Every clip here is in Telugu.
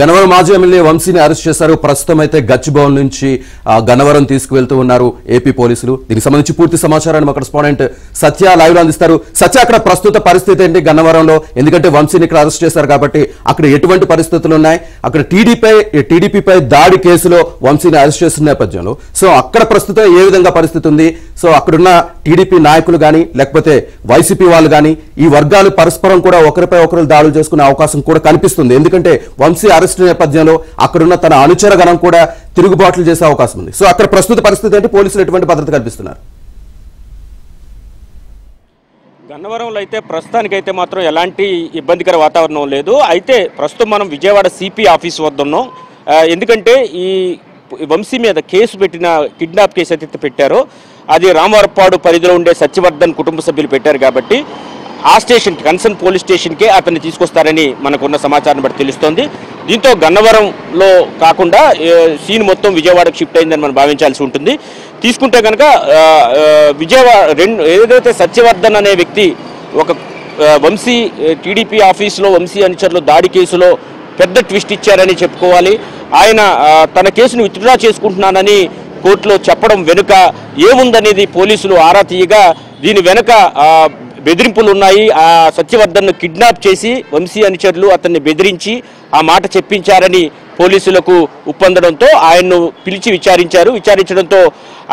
గన్నవరం మాజీ ఎమ్మెల్యే వంశీని అరెస్ట్ చేశారు. ప్రస్తుతం అయితే గచ్చిబౌల్ నుంచి గన్నవరం తీసుకువెళ్తూ ఉన్నారు ఏపీ పోలీసులు. దీనికి సంబంధించి పూర్తి సమాచారాన్ని మా కరెస్పాండెంట్ సత్య లైవ్ లో అందిస్తారు. సత్య, అక్కడ ప్రస్తుత పరిస్థితి ఏంటి గన్నవరంలో? ఎందుకంటే వంశీని ఇక్కడ అరెస్ట్ చేశారు కాబట్టి అక్కడ ఎటువంటి పరిస్థితులు ఉన్నాయి? అక్కడ టీడీపీపై దాడి కేసులో వంశీని అరెస్ట్ చేస్తున్న నేపథ్యంలో సో అక్కడ ప్రస్తుతం ఏ విధంగా పరిస్థితి ఉంది? సో అక్కడున్న టీడీపీ నాయకులు కానీ లేకపోతే వైసీపీ వాళ్ళు కానీ ఈ వర్గాలు పరస్పరం కూడా ఒకరిపై ఒకరు దాడులు చేసుకునే అవకాశం కూడా కనిపిస్తుంది. ఎందుకంటే వంశీ అరెస్ట్ నేపథ్యంలో అక్కడున్న తన అనుచర గణం కూడా తిరుగుబాట్లు చేసే అవకాశం ఉంది. సో అక్కడ ప్రస్తుత పరిస్థితి ఏంటి? పోలీసులు ఎటువంటి భద్రత కల్పిస్తున్నారు? గన్నవరంలో అయితే ప్రస్తుతానికైతే మాత్రం ఎలాంటి ఇబ్బందికర వాతావరణం లేదు. అయితే ప్రస్తుతం మనం విజయవాడ సిపి ఆఫీస్ వద్ద ఉన్నాం. ఎందుకంటే ఈ వంశీ మీద కేసు పెట్టిన కిడ్నాప్ కేసు అయితే పెట్టారో అది రామవరపాడు పరిధిలో ఉండే సత్యవర్ధన్ కుటుంబ సభ్యులు పెట్టారు కాబట్టి ఆ స్టేషన్కి, కన్సర్న్ పోలీస్ స్టేషన్కే అతన్ని తీసుకొస్తారని మనకున్న సమాచారం బట్టి తెలుస్తోంది. దీంతో గన్నవరంలో కాకుండా సీన్ మొత్తం విజయవాడకు షిఫ్ట్ అయిందని మనం భావించాల్సి ఉంటుంది. తీసుకుంటే కనుక విజయవాడ ఏదైతే సత్యవర్ధన్ అనే వ్యక్తి ఒక వంశీ టీడీపీ ఆఫీసులో వంశీ అనుచరులు దాడి కేసులో పెద్ద ట్విస్ట్ ఇచ్చారని చెప్పుకోవాలి. ఆయన తన కేసును విత్డ్రా చేసుకుంటున్నానని కోర్టులో చెప్పడం వెనుక ఏముందనేది పోలీసులు ఆరా తీయగా దీని వెనుక బెదిరింపులు ఉన్నాయి. ఆ సత్యవర్ధన్ను కిడ్నాప్ చేసి వంశీ అనుచరులు అతన్ని బెదిరించి ఆ మాట చెప్పించారని పోలీసులకు ఉప్పొందడంతో ఆయన్ను పిలిచి విచారించడంతో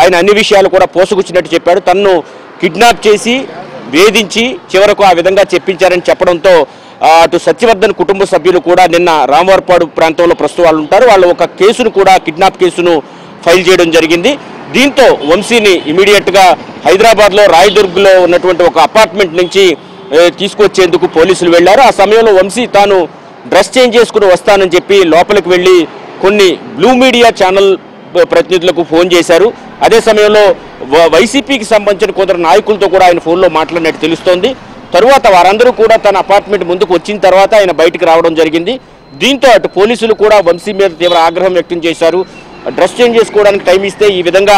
ఆయన అన్ని విషయాలు కూడా పోసుకొచ్చినట్టు చెప్పాడు. తన్ను కిడ్నాప్ చేసి వేధించి చివరకు ఆ విధంగా చెప్పించారని చెప్పడంతో అటు సత్యవర్ధన్ కుటుంబ సభ్యులు కూడా నిన్న రామవరపాడు ప్రాంతంలో ప్రస్తుతం వాళ్ళు ఉంటారు. వాళ్ళు ఒక కేసును కూడా కిడ్నాప్ కేసును ఫైల్ చేయడం జరిగింది. దీంతో వంశీని ఇమీడియట్గా హైదరాబాద్లో రాయదుర్గ్లో ఉన్నటువంటి ఒక అపార్ట్మెంట్ నుంచి తీసుకొచ్చేందుకు పోలీసులు వెళ్లారు. ఆ సమయంలో వంశీ తాను డ్రెస్ చేంజ్ చేసుకుని వస్తానని చెప్పి లోపలికి వెళ్ళి కొన్ని బ్లూ మీడియా ఛానల్ ప్రతినిధులకు ఫోన్ చేశారు. అదే సమయంలో వైసీపీకి సంబంధించిన కొందరు నాయకులతో కూడా ఆయన ఫోన్లో మాట్లాడినట్టు తెలుస్తోంది. తరువాత వారందరూ కూడా తన అపార్ట్మెంట్ ముందుకు వచ్చిన తర్వాత ఆయన బయటికి రావడం జరిగింది. దీంతో అటు పోలీసులు కూడా వంశీ మీద తీవ్ర ఆగ్రహం వ్యక్తం చేశారు. డ్రెస్ చేంజ్ చేసుకోవడానికి టైం ఇస్తే ఈ విధంగా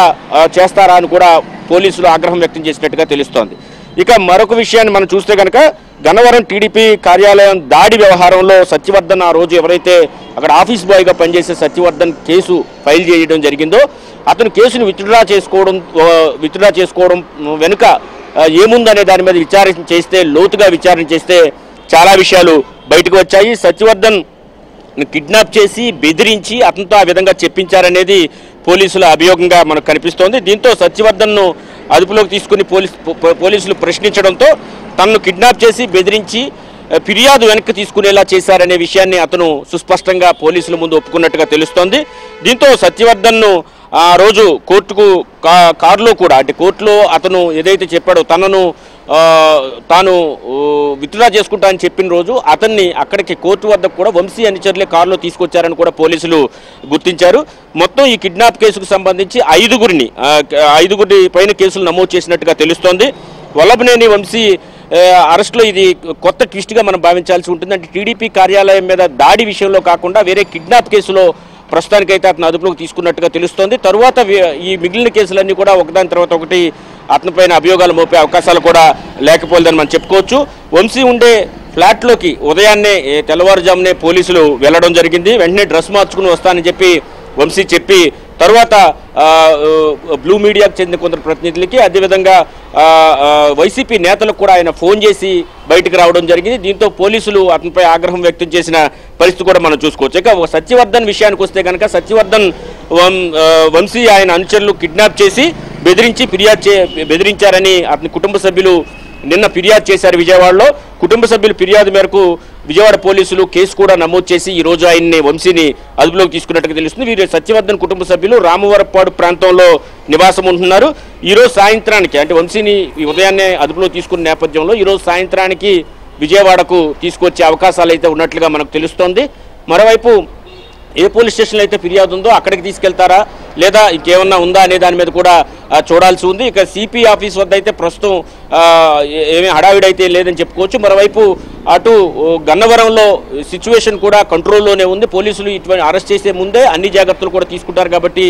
చేస్తారా అని కూడా పోలీసులు ఆగ్రహం వ్యక్తం చేసినట్టుగా తెలుస్తోంది. ఇక మరొక విషయాన్ని మనం చూస్తే కనుక గన్నవరం టీడీపీ కార్యాలయం దాడి వ్యవహారంలో సత్యవర్ధన్ ఆ రోజు ఎవరైతే అక్కడ ఆఫీస్ బాయ్గా పనిచేసే సత్యవర్ధన్ కేసు ఫైల్ చేయడం జరిగిందో అతను కేసును విత్డ్రా చేసుకోవడం వెనుక ఏముందనే దాని మీద లోతుగా విచారణ చేస్తే చాలా విషయాలు బయటకు వచ్చాయి. సత్యవర్ధన్ కిడ్నాప్ చేసి బెదిరించి అతనితో ఆ విధంగా చెప్పించారనేది పోలీసుల అభియోగంగా మనకు కనిపిస్తోంది. దీంతో సత్యవర్ధన్ను అదుపులోకి తీసుకుని పోలీసులు ప్రశ్నించడంతో తనను కిడ్నాప్ చేసి బెదిరించి ఫిర్యాదు వెనక్కి తీసుకునేలా చేశారనే విషయాన్ని అతను సుస్పష్టంగా పోలీసుల ముందు ఒప్పుకున్నట్టుగా తెలుస్తోంది. దీంతో సత్యవర్ధన్ను ఆ రోజు కోర్టుకు కారులో కూడా అంటే కోర్టులో అతను ఏదైతే చెప్పాడో తాను విత్డ్రా చేసుకుంటా అని చెప్పిన రోజు అతన్ని అక్కడికి కోర్టు వద్దకు కూడా వంశీ అనుచరులే కారులో తీసుకొచ్చారని కూడా పోలీసులు గుర్తించారు. మొత్తం ఈ కిడ్నాప్ కేసుకు సంబంధించి ఐదుగురి పైన కేసులు నమోదు చేసినట్టుగా తెలుస్తోంది. వల్లభనేని వంశీ అరెస్టులో ఇది కొత్త ట్విస్ట్గా మనం భావించాల్సి ఉంటుంది. అంటే టీడీపీ కార్యాలయం మీద దాడి విషయంలో కాకుండా వేరే కిడ్నాప్ కేసులో ప్రస్తుతానికైతే అతను అదుపులోకి తీసుకున్నట్టుగా తెలుస్తోంది. తరువాత ఈ మిగిలిన కేసులన్నీ కూడా ఒకదాని తర్వాత ఒకటి అతనిపైన అభియోగాలు మోపే అవకాశాలు కూడా లేకపోలేదని మనం చెప్పుకోవచ్చు. వంశీ ఉండే ఫ్లాట్లోకి ఉదయాన్నే తెల్లవారుజామునే పోలీసులు వెళ్లడం జరిగింది. వెంటనే డ్రెస్ మార్చుకుని వస్తానని చెప్పి వంశీ చెప్పి తరువాత బ్లూ మీడియాకు చెందిన కొందరు ప్రతినిధులకి అదేవిధంగా వైసీపీ నేతలకు కూడా ఆయన ఫోన్ చేసి బయటకు రావడం జరిగింది. దీంతో పోలీసులు అతనిపై ఆగ్రహం వ్యక్తం చేసిన పరిస్థితి కూడా మనం చూసుకోవచ్చు. ఇక సత్యవర్ధన్ విషయానికి వస్తే కనుక సత్యవర్ధన్ వంశీ ఆయన అనుచరులు కిడ్నాప్ చేసి బెదిరించారని అతని కుటుంబ సభ్యులు నిన్న ఫిర్యాదు చేశారు విజయవాడలో. కుటుంబ సభ్యుల ఫిర్యాదు మేరకు విజయవాడ పోలీసులు కేసు కూడా నమోదు చేసి ఈ రోజు వంశీని అదుపులోకి తీసుకున్నట్టుగా తెలుస్తుంది. వీరు సత్యవర్ధన్ కుటుంబ సభ్యులు రామవరపాడు ప్రాంతంలో నివాసం ఉంటున్నారు. ఈ రోజు సాయంత్రానికి అంటే వంశీని ఉదయాన్నే అదుపులో తీసుకున్న నేపథ్యంలో ఈ రోజు సాయంత్రానికి విజయవాడకు తీసుకొచ్చే అవకాశాలు అయితే ఉన్నట్లుగా మనకు తెలుస్తోంది. మరోవైపు ఏ పోలీస్ స్టేషన్లో అయితే ఫిర్యాదు ఉందో అక్కడికి తీసుకెళ్తారా లేదా ఇంకేమన్నా ఉందా అనే దాని మీద కూడా చూడాల్సి ఉంది. ఇక సిపి ఆఫీస్ వద్ద అయితే ప్రస్తుతం ఏమీ హడావిడి అయితే లేదని చెప్పుకోవచ్చు. మరోవైపు అటు గన్నవరంలో సిచ్యువేషన్ కూడా కంట్రోల్లోనే ఉంది. పోలీసులు ఇటువంటి అరెస్ట్ చేసే ముందే అన్ని జాగ్రత్తలు కూడా తీసుకుంటారు కాబట్టి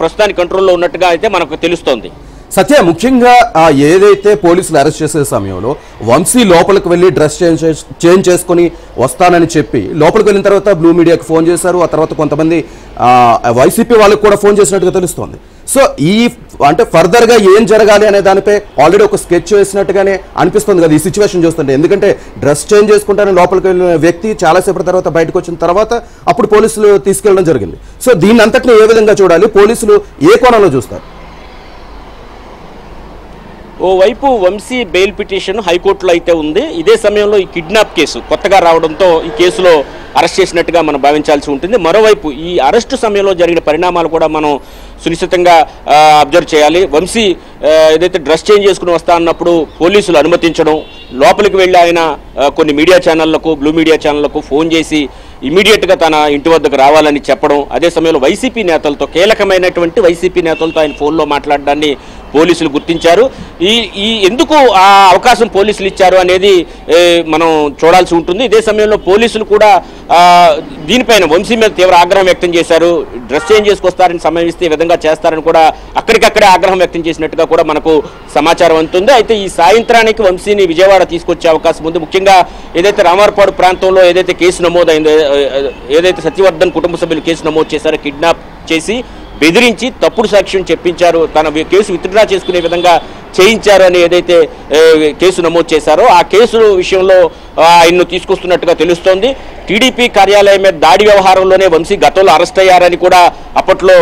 ప్రస్తుతానికి కంట్రోల్లో ఉన్నట్టుగా అయితే మనకు తెలుస్తోంది. సత్య, ముఖ్యంగా ఏదైతే పోలీసులు అరెస్ట్ చేసే సమయంలో వంశీ లోపలికి వెళ్ళి డ్రెస్ చేంజ్ చేసుకుని వస్తానని చెప్పి లోపలికి వెళ్ళిన తర్వాత బ్లూ మీడియాకి ఫోన్ చేశారు. ఆ తర్వాత కొంతమంది వైసీపీ వాళ్ళకి కూడా ఫోన్ చేసినట్టుగా తెలుస్తోంది. సో అంటే ఫర్దర్ గా ఏం జరగాలి అనే దానిపై ఆల్రెడీ ఒక స్కెచ్ వేసినట్టుగానే అనిపిస్తుంది కదా ఈ సిచ్యువేషన్ చూస్తుంటే. ఎందుకంటే డ్రెస్ చేంజ్ చేసుకుంటానే లోపలికి వెళ్ళిన వ్యక్తి చాలాసేపటి తర్వాత బయటకు వచ్చిన తర్వాత అప్పుడు పోలీసులు తీసుకెళ్లడం జరిగింది. సో దీన్ని అంతటిని ఏ విధంగా చూడాలి, పోలీసులు ఏ కోణంలో చూస్తారు? ఓవైపు వంశీ బెయిల్ పిటిషన్ హైకోర్టులో అయితే ఉంది. ఇదే సమయంలో ఈ కిడ్నాప్ కేసు కొత్తగా రావడంతో ఈ కేసులో అరెస్ట్ చేసినట్టుగా మనం భావించాల్సి ఉంటుంది. మరోవైపు ఈ అరెస్టు సమయంలో జరిగిన పరిణామాలు కూడా మనం సునిశ్చితంగా అబ్జర్వ్ చేయాలి. వంశీ ఏదైతే డ్రెస్ చేంజ్ చేసుకుని వస్తా అన్నప్పుడు పోలీసులు అనుమతించడం, లోపలికి వెళ్ళి ఆయన కొన్ని మీడియా ఛానళ్లకు, బ్లూ మీడియా ఛానళ్లకు ఫోన్ చేసి ఇమీడియట్గా తన ఇంటి వద్దకు రావాలని చెప్పడం, అదే సమయంలో వైసీపీ నేతలతో, కీలకమైనటువంటి వైసీపీ నేతలతో ఆయన ఫోన్లో మాట్లాడడాన్ని పోలీసులు గుర్తించారు. ఈ ఎందుకు ఆ అవకాశం పోలీసులు ఇచ్చారు అనేది మనం చూడాల్సి ఉంటుంది. ఇదే సమయంలో పోలీసులు కూడా దీనిపైన వంశీ మీద తీవ్ర ఆగ్రహం వ్యక్తం చేశారు. డ్రెస్ చేంజ్ చేసుకొస్తారని సమయం ఇస్తే ఈ విధంగా చేస్తారని కూడా అక్కడికక్కడే ఆగ్రహం వ్యక్తం చేసినట్టుగా కూడా మనకు సమాచారం అందుతుంది. అయితే ఈ సాయంత్రానికి వంశీని విజయవాడ తీసుకొచ్చే అవకాశం ఉంది. ముఖ్యంగా ఏదైతే రామారపాడు ప్రాంతంలో ఏదైతే కేసు నమోదైందో, ఏదైతే సత్యవర్ధన్ కుటుంబ సభ్యులు కేసు నమోదు చేశారో, కిడ్నాప్ చేసి బెదిరించి తప్పుడు సాక్ష్యం చెప్పించారు, తన కేసు విత్డ్రా చేసుకునే విధంగా చేయించారు అని ఏదైతే కేసు నమోదు చేశారో ఆ కేసు విషయంలో ఆయన్ను తీసుకొస్తున్నట్టుగా తెలుస్తోంది. టీడీపీ కార్యాలయం మీద దాడి వ్యవహారంలోనే వంశీ గతంలో అరెస్ట్ అయ్యారని కూడా అప్పట్లో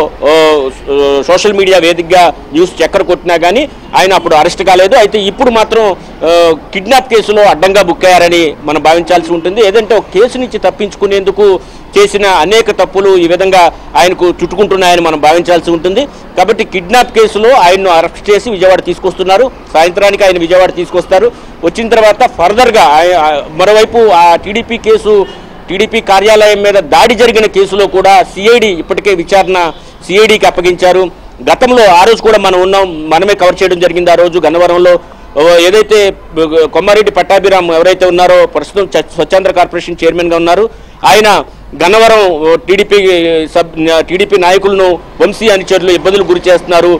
సోషల్ మీడియా వేదికగా న్యూస్ చక్కర కొట్టినా కానీ ఆయన అప్పుడు అరెస్ట్ కాలేదు. అయితే ఇప్పుడు మాత్రం కిడ్నాప్ కేసులో అడ్డంగా బుక్ అయ్యారని మనం భావించాల్సి ఉంటుంది. ఏదంటే ఒక కేసు నుంచి తప్పించుకునేందుకు చేసిన అనేక తప్పులు ఈ విధంగా ఆయనకు చుట్టుకుంటున్నాయని మనం భావించాల్సి ఉంటుంది. కాబట్టి కిడ్నాప్ కేసులో ఆయన్ను అరెస్ట్ చేసి విజయవాడ తీసుకొస్తున్నారు. సాయంత్రానికి ఆయన విజయవాడ తీసుకొస్తారు. వచ్చిన తర్వాత ఫర్దర్గా మరోవైపు ఆ టీడీపీ కార్యాలయం మీద దాడి జరిగిన కేసులో కూడా సిఐడి ఇప్పటికే విచారణ సిఐడికి అప్పగించారు. గతంలో ఆ రోజు కూడా మనమే కవర్ చేయడం జరిగింది. ఆ రోజు గన్నవరంలో ఏదైతే కొమ్మారెడ్డి పట్టాభిరామ్ ఎవరైతే ఉన్నారో, ప్రస్తుతం స్వచ్ఛంద్ర కార్పొరేషన్ చైర్మన్గా ఉన్నారు, ఆయన గన్నవరం టీడీపీ నాయకులను వంశీ అనుచరులు ఇబ్బందులు గురి చేస్తున్నారు,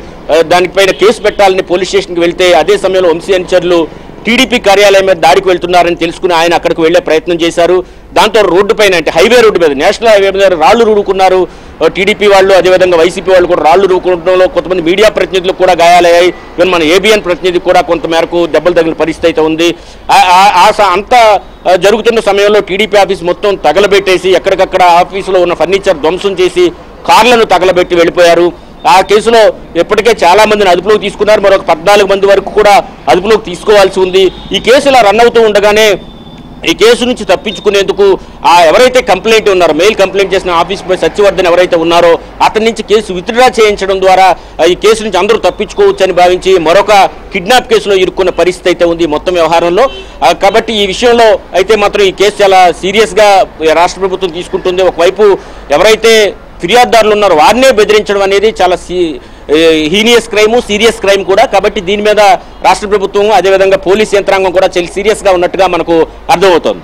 దానిపైన కేసు పెట్టాలని పోలీస్ స్టేషన్కి వెళ్తే అదే సమయంలో వంశీ అనుచరులు టీడీపీ కార్యాలయం మీద దాడికి వెళ్తున్నారని తెలుసుకుని ఆయన అక్కడికి వెళ్లే ప్రయత్నం చేశారు. దాంతో రోడ్డు పైన, అంటే హైవే రోడ్డు మీద, నేషనల్ హైవే మీద రాళ్లు రూడుకున్నారు టీడీపీ వాళ్ళు. అదేవిధంగా వైసీపీ వాళ్ళు కూడా రాళ్లు రూడుకోవడంలో కొంతమంది మీడియా ప్రతినిధులకు కూడా గాయాలయ్యాయి. ఈవెన్ మన ఏబిఎన్ ప్రతినిధి కూడా కొంతమేరకు దెబ్బలు తగిలిన పరిస్థితి అయితే ఉంది. అంతా జరుగుతున్న సమయంలో టీడీపీ ఆఫీస్ మొత్తం తగలబెట్టేసి ఎక్కడికక్కడ ఆఫీసులో ఉన్న ఫర్నిచర్ ధ్వంసం చేసి కార్లను తగలబెట్టి వెళ్ళిపోయారు. ఆ కేసులో ఇప్పటికే చాలా మందిని అదుపులోకి తీసుకున్నారు. మరొక 14 మంది వరకు కూడా అదుపులోకి తీసుకోవాల్సి ఉంది. ఈ కేసు ఇలా రన్ అవుతూ ఉండగానే ఈ కేసు నుంచి తప్పించుకునేందుకు ఎవరైతే కంప్లైంట్ ఉన్నారో, మెయిల్ కంప్లైంట్ చేసిన ఆఫీస్ బాయ్ సత్యవర్ధన్ ఎవరైతే ఉన్నారో అతని నుంచి కేసు విత్డ్రా చేయించడం ద్వారా ఈ కేసు నుంచి అందరూ తప్పించుకోవచ్చు అని భావించి మరొక కిడ్నాప్ కేసులో ఇరుక్కున్న పరిస్థితి అయితే ఉంది మొత్తం వ్యవహారంలో. కాబట్టి ఈ విషయంలో అయితే మాత్రం ఈ కేసు చాలా సీరియస్గా రాష్ట్ర ప్రభుత్వం తీసుకుంటుంది. ఒకవైపు ఎవరైతే ఫిర్యాదుదారులు ఉన్నారో వారినే బెదిరించడం అనేది చాలా హీనియస్ క్రైమ్, సీరియస్ క్రైమ్ కూడా. కాబట్టి దీని మీద రాష్ట్ర ప్రభుత్వం అదేవిధంగా పోలీస్ యంత్రాంగం కూడా చాలా సీరియస్గా ఉన్నట్టుగా మనకు అర్థమవుతోంది.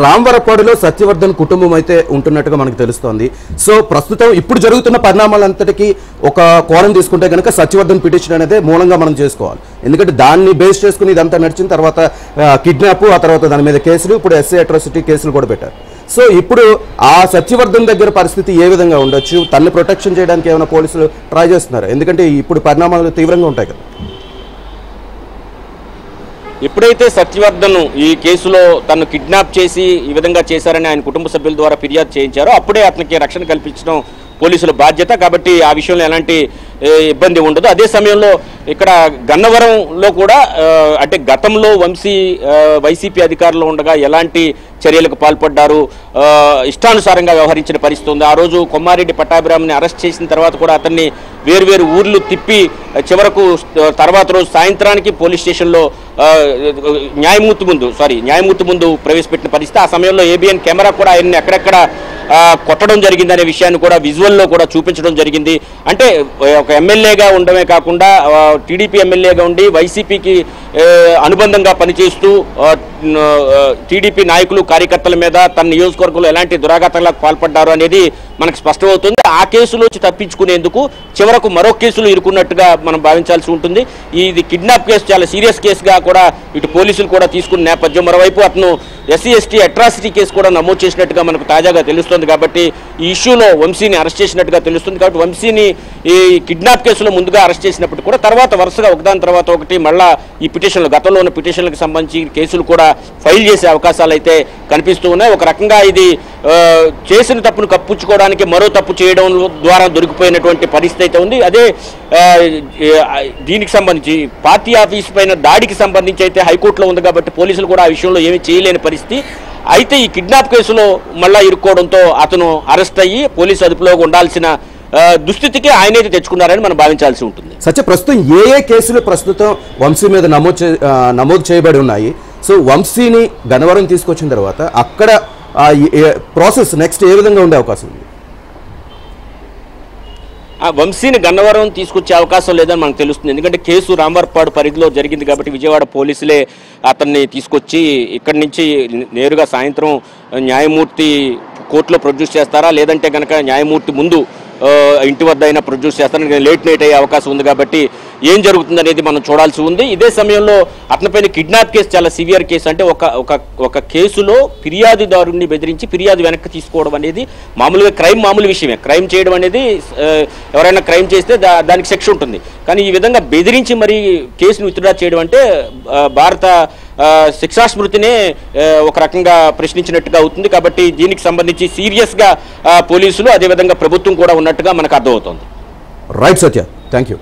రామవరపాడులో సత్యవర్ధన్ కుటుంబం అయితే ఉంటున్నట్టుగా మనకు తెలుస్తోంది. సో ప్రస్తుతం ఇప్పుడు జరుగుతున్న పరిణామాలంతటికీ ఒక కోణం తీసుకుంటే కనుక సత్యవర్ధన్ పిటిషన్ అనేది మూలంగా మనం చేసుకోవాలి. ఎందుకంటే దాన్ని బేస్ చేసుకుని ఇదంతా నడిచిన తర్వాత కిడ్నాప్, ఆ తర్వాత దాని మీద కేసులు, ఇప్పుడు ఎస్సీ అట్రాసిటీ కేసులు కూడా పెట్టారు. సో ఇప్పుడు ఆ సత్యవర్ధన్ దగ్గర పరిస్థితి ఏ విధంగా ఉండొచ్చు? తనని ప్రొటెక్షన్ చేయడానికి ఏమైనా పోలీసులు ట్రై చేస్తున్నారు? ఎందుకంటే ఇప్పుడు పరిణామాలు తీవ్రంగా ఉంటాయి కదా. ఎప్పుడైతే సత్యవర్ధన్ ఈ కేసులో తను కిడ్నాప్ చేసి ఈ విధంగా చేశారని ఆయన కుటుంబ సభ్యుల ద్వారా ఫిర్యాదు చేయించారో అప్పుడే అతనికి రక్షణ కల్పించడం పోలీసుల బాధ్యత. కాబట్టి ఆ విషయంలో ఎలాంటి ఇబ్బంది ఉండదు. అదే సమయంలో ఇక్కడ గన్నవరంలో కూడా అంటే గతంలో వంశీ వైసీపీ అధికారంలో ఉండగా ఎలాంటి చర్యలకు పాల్పడ్డారు, ఇష్టానుసారంగా వ్యవహరించిన పరిస్థితి ఉంది. ఆ రోజు కొమ్మారెడ్డి పట్టాభిరామ్ని అరెస్ట్ చేసిన తర్వాత కూడా అతన్ని వేరువేరు ఊర్లు తిప్పి చివరకు తర్వాత రోజు సాయంత్రానికి పోలీస్ స్టేషన్లో న్యాయమూర్తి ముందు ప్రవేశపెట్టిన పరిస్థితి. ఆ సమయంలో ఏబిఎన్ కెమెరా కూడా ఆయన్ని ఎక్కడెక్కడ కొట్టడం జరిగిందనే విషయాన్ని కూడా విజువల్లో కూడా చూపించడం జరిగింది. అంటే ఒక ఎమ్మెల్యేగా ఉండడమే కాకుండా టీడీపీ ఎమ్మెల్యేగా ఉండి వైసీపీకి అనుబంధంగా పనిచేస్తూ టీడీపీ నాయకులు కార్యకర్తల మీద తన నియోజకవర్గంలో ఎలాంటి దురాఘాతాలకు పాల్పడ్డారు అనేది మనకు స్పష్టమవుతుంది. ఆ కేసులోంచి తప్పించుకునేందుకు చివరకు మరో కేసులు ఇరుకున్నట్టుగా మనం భావించాల్సి ఉంటుంది. ఇది కిడ్నాప్ కేసు చాలా సీరియస్ కేసుగా కూడా ఇటు పోలీసులు కూడా తీసుకున్న నేపథ్యం. మరోవైపు అతను SC/ST అట్రాసిటీ కేసు కూడా నమోదు చేసినట్టుగా మనకు తాజాగా తెలుస్తుంది. కాబట్టి ఈ ఇష్యూలో వంశీని అరెస్ట్ చేసినట్టుగా తెలుస్తుంది. కాబట్టి వంశీని ఈ కిడ్నాప్ కేసులో ముందుగా అరెస్ట్ చేసినప్పుడు కూడా తర్వాత వరుసగా ఒకదాని తర్వాత ఒకటి మళ్ళా ఈ పిటిషన్లు గతంలో ఉన్న పిటిషన్లకు సంబంధించి కేసులు కూడా ఫైల్ చేసే అవకాశాలు అయితే కనిపిస్తూ ఉన్నాయి. ఒక రకంగా ఇది చేసిన తప్పును కప్పుచ్చుకోవడానికి మరో తప్పు చేయడం ద్వారా దొరికిపోయినటువంటి పరిస్థితి అయితే ఉంది. అదే దీనికి సంబంధించి పార్టీ ఆఫీస్ పైన దాడికి సంబంధించి అయితే హైకోర్టులో ఉంది కాబట్టి పోలీసులు కూడా ఆ విషయంలో ఏమీ చేయలేని పరిస్థితి. అయితే ఈ కిడ్నాప్ కేసులో మళ్ళా ఇరుక్కోవడంతో అతను అరెస్ట్ అయ్యి పోలీసు అదుపులో ఉండాల్సిన దుస్థితికి ఆయనైతే తెచ్చుకున్నారని మనం భావించాల్సి ఉంటుంది. సత్య, ప్రస్తుతం ఏ కేసులు ప్రస్తుతం వంశీ మీద నమోదు చేయబడి ఉన్నాయి? సో వంశీని గన్నవరం తీసుకొచ్చిన తర్వాత అక్కడ ప్రాసెస్ నెక్స్ట్ ఏ విధంగా ఉండే అవకాశం ఉంది? వంశీని గన్నవరం తీసుకొచ్చే అవకాశం లేదని మనకు తెలుస్తుంది. ఎందుకంటే కేసు రాంబర్పాడు పరిధిలో జరిగింది కాబట్టి విజయవాడ పోలీసులే అతన్ని తీసుకొచ్చి ఇక్కడి నుంచి నేరుగా సాయంత్రం న్యాయమూర్తి కోర్టులో ప్రొడ్యూస్ చేస్తారా, లేదంటే కనుక న్యాయమూర్తి ముందు ఇంటి వద్ద అయినా ప్రొడ్యూస్ చేస్తారని లేట్ నైట్ అయ్యే అవకాశం ఉంది. కాబట్టి ఏం జరుగుతుంది అనేది మనం చూడాల్సి ఉంది. ఇదే సమయంలో అతనిపైన కిడ్నాప్ కేసు చాలా సివియర్ కేసు. అంటే ఒక కేసులో ఫిర్యాదుదారుడిని బెదిరించి ఫిర్యాదు వెనక్కి తీసుకోవడం అనేది మామూలుగా మామూలు విషయమే. క్రైమ్ చేయడం అనేది ఎవరైనా క్రైమ్ చేస్తే దానికి శిక్ష ఉంటుంది. కానీ ఈ విధంగా బెదిరించి మరి కేసును విత్డ్రా చేయడం అంటే భారత శిక్షా స్మృతినే ఒక రకంగా ప్రశ్నించినట్టుగా అవుతుంది. కాబట్టి దీనికి సంబంధించి సీరియస్గా పోలీసులు అదేవిధంగా ప్రభుత్వం కూడా ఉన్నట్టుగా మనకు అర్థమవుతుంది. Right Satya, thank you.